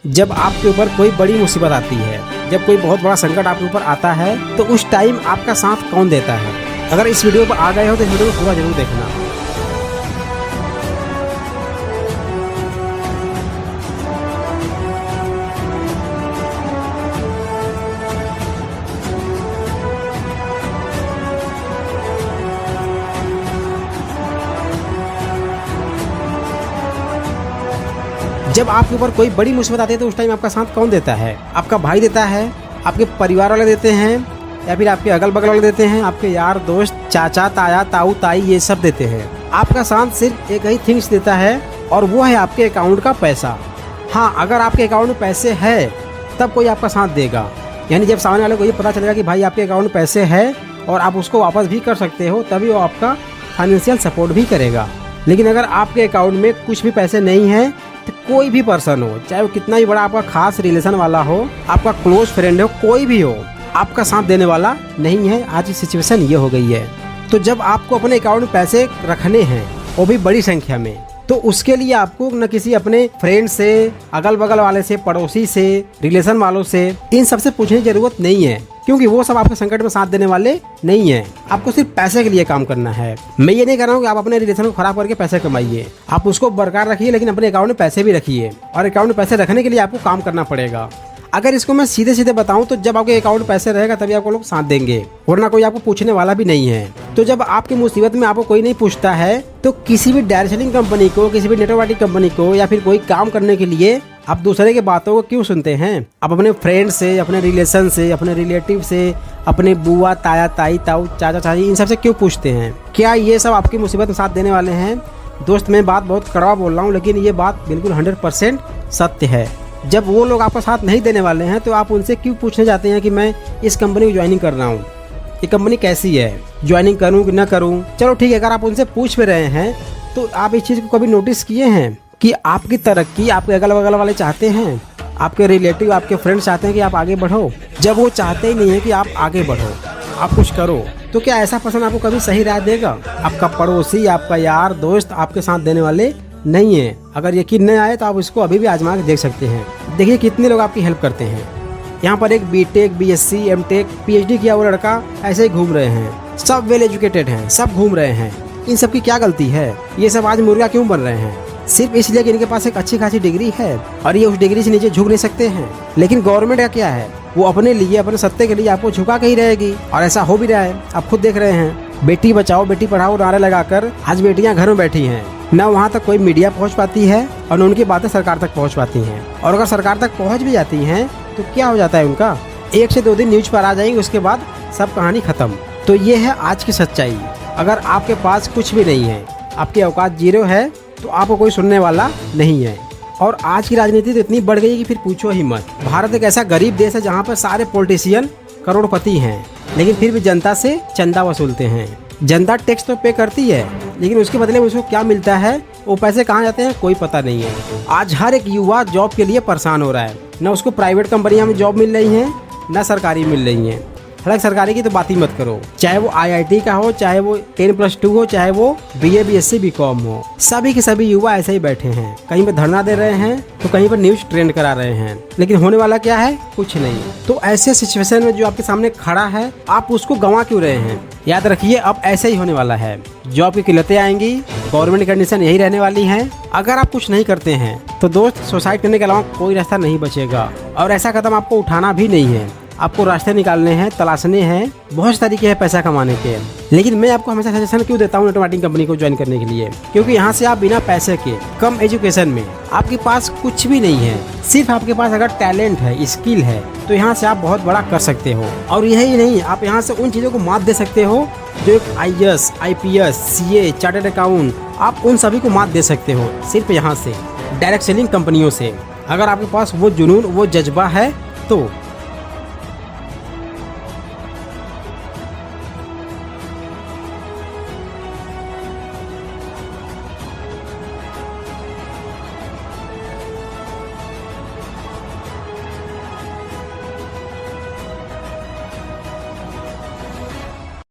जब आपके ऊपर कोई बड़ी मुसीबत आती है, जब कोई बहुत बड़ा संकट आपके ऊपर आता है, तो उस टाइम आपका साथ कौन देता है? अगर इस वीडियो पर आ गए हो तो इस वीडियो को पूरा जरूर देखना। जब आपके ऊपर कोई बड़ी मुसीबत आती है तो उस टाइम आपका साथ कौन देता है? आपका भाई देता है, आपके परिवार वाले देते हैं, या फिर आपके अगल बगल वाले देते हैं, आपके यार दोस्त, चाचा ताया ताऊ ताई ये सब देते हैं। आपका साथ सिर्फ एक ही थिंग्स देता है और वो है आपके अकाउंट का पैसा। हाँ, अगर आपके अकाउंट में पैसे है तब कोई आपका साथ देगा, यानी जब सामने वाले को ये पता चलेगा कि भाई आपके अकाउंट में पैसे है और आप उसको वापस भी कर सकते हो, तभी वो आपका फाइनेंशियल सपोर्ट भी करेगा। लेकिन अगर आपके अकाउंट में कुछ भी पैसे नहीं है तो कोई भी पर्सन हो, चाहे वो कितना ही बड़ा आपका खास रिलेशन वाला हो, आपका क्लोज फ्रेंड हो, कोई भी हो, आपका साथ देने वाला नहीं है। आज की सिचुएशन ये हो गई है। तो जब आपको अपने अकाउंट में पैसे रखने हैं, वो भी बड़ी संख्या में, तो उसके लिए आपको न किसी अपने फ्रेंड से, अगल बगल वाले से, पड़ोसी से, रिलेशन वालों से, इन सबसे पूछने की जरूरत नहीं है, क्योंकि वो सब आपके संकट में साथ देने वाले नहीं है। आपको सिर्फ पैसे के लिए काम करना है। मैं ये नहीं कह रहा हूँ कि आप अपने रिलेशन को खराब करके पैसे कमाइए, आप उसको बरकरार रखिए, लेकिन अपने अकाउंट में पैसे भी रखिए। और अकाउंट में पैसे रखने के लिए आपको काम करना पड़ेगा। अगर इसको मैं सीधे सीधे बताऊं तो जब आपके अकाउंट में पैसे रहेगा तभी आपको लोग साथ देंगे, वरना कोई आपको पूछने वाला भी नहीं है। तो जब आपकी मुसीबत में आपको कोई नहीं पूछता है तो किसी भी डायरेक्ट सेलिंग कंपनी को, किसी भी नेटवर्क मार्केटिंग कंपनी को, या फिर कोई काम करने के लिए आप दूसरे के बातों को क्यों सुनते हैं? आप अपने फ्रेंड से, अपने रिलेशन से, अपने रिलेटिव से, अपने बुआ ताया ताई ताऊ चाचा चाची, इन सबसे क्यों पूछते हैं? क्या ये सब आपकी मुसीबत में साथ देने वाले हैं? दोस्त, मैं बात बहुत कड़वा बोल रहा हूँ, लेकिन ये बात बिल्कुल 100% सत्य है। जब वो लोग आपका साथ नहीं देने वाले हैं तो आप उनसे क्यों पूछने जाते हैं कि मैं इस कंपनी को ज्वाइनिंग कर रहा हूँ, ये कंपनी कैसी है, ज्वाइनिंग करूँ कि ना करूँ? चलो ठीक है, अगर आप उनसे पूछ भी रहे हैं तो आप इस चीज़ को कभी नोटिस किए हैं कि आपकी तरक्की आपके अगल बगल वाले चाहते हैं, आपके रिलेटिव, आपके फ्रेंड्स चाहते हैं कि आप आगे बढ़ो? जब वो चाहते ही नहीं है कि आप आगे बढ़ो, आप कुछ करो, तो क्या ऐसा पर्सन आपको कभी सही राय देगा? आपका पड़ोसी, आपका यार दोस्त आपके साथ देने वाले नहीं है। अगर यकीन नहीं आए तो आप इसको अभी भी आजमा के देख सकते हैं। देखिए कितने लोग आपकी हेल्प करते हैं। यहाँ पर एक बीटेक, बीएससी, एमटेक, पीएचडी किया वो लड़का ऐसे ही घूम रहे हैं। सब वेल एजुकेटेड हैं, सब घूम रहे हैं। इन सब की क्या गलती है? ये सब आज मुर्गा क्यों बन रहे हैं? सिर्फ इसलिए कि इनके पास एक अच्छी खासी डिग्री है और ये उस डिग्री से नीचे झुक नहीं सकते हैं। लेकिन गवर्नमेंट का क्या है, वो अपने लिए, अपने सत्ते के लिए आपको झुका के ही रहेगी, और ऐसा हो भी रहा है। आप खुद देख रहे हैं, बेटी बचाओ बेटी पढ़ाओ नारे लगाकर आज बेटियां घर में बैठी हैं। न वहाँ तक कोई मीडिया पहुँच पाती है और न उनकी बातें सरकार तक पहुँच पाती हैं। और अगर सरकार तक पहुँच भी जाती हैं तो क्या हो जाता है उनका? 1 से 2 दिन न्यूज पर आ जाएंगे, उसके बाद सब कहानी खत्म। तो ये है आज की सच्चाई। अगर आपके पास कुछ भी नहीं है, आपकी औकात 0 है, तो आपको कोई सुनने वाला नहीं है। और आज की राजनीति तो इतनी बढ़ गई कि फिर पूछो ही मत। भारत एक ऐसा गरीब देश है जहाँ पर सारे पॉलिटिशियन करोड़पति हैं, लेकिन फिर भी जनता से चंदा वसूलते हैं। जनता टैक्स तो पे करती है, लेकिन उसके बदले में उसको क्या मिलता है, वो पैसे कहाँ जाते हैं, कोई पता नहीं है। आज हर एक युवा जॉब के लिए परेशान हो रहा है। न उसको प्राइवेट कंपनियां में जॉब मिल रही हैं, न सरकारी मिल रही हैं। हालांकि सरकारी की तो बात ही मत करो, चाहे वो IIT का हो, चाहे वो 10+2 हो, चाहे वो BA BSc BCom हो, सभी के सभी युवा ऐसे ही बैठे हैं। कहीं पर धरना दे रहे हैं तो कहीं पर न्यूज ट्रेंड करा रहे हैं, लेकिन होने वाला क्या है? कुछ नहीं। तो ऐसे सिचुएशन में जो आपके सामने खड़ा है, आप उसको गंवा क्यों रहे हैं? याद रखिए, अब ऐसे ही होने वाला है। जॉब की किल्लतें आएंगी, गवर्नमेंट कंडीशन यही रहने वाली है। अगर आप कुछ नहीं करते हैं तो दोस्त, सुसाइड करने के अलावा कोई रास्ता नहीं बचेगा। और ऐसा कदम आपको उठाना भी नहीं है। आपको रास्ते निकालने हैं, तलाशने हैं, बहुत तरीके हैं पैसा कमाने के। लेकिन मैं आपको हमेशा सजेशन क्यों देता हूँ नेटवर्क मार्केटिंग कंपनी को ज्वाइन करने के लिए? क्योंकि यहाँ से आप बिना पैसे के, कम एजुकेशन में, आपके पास कुछ भी नहीं है, सिर्फ आपके पास अगर टैलेंट है, स्किल है, तो यहाँ से आप बहुत बड़ा कर सकते हो। और यही नहीं, आप यहाँ से उन चीज़ों को मात दे सकते हो जो एक IAS, IPS, CA, chartered account, आप उन सभी को मात दे सकते हो सिर्फ यहाँ से, डायरेक्ट सेलिंग कंपनियों से। अगर आपके पास वो जुनून, वो जज्बा है तो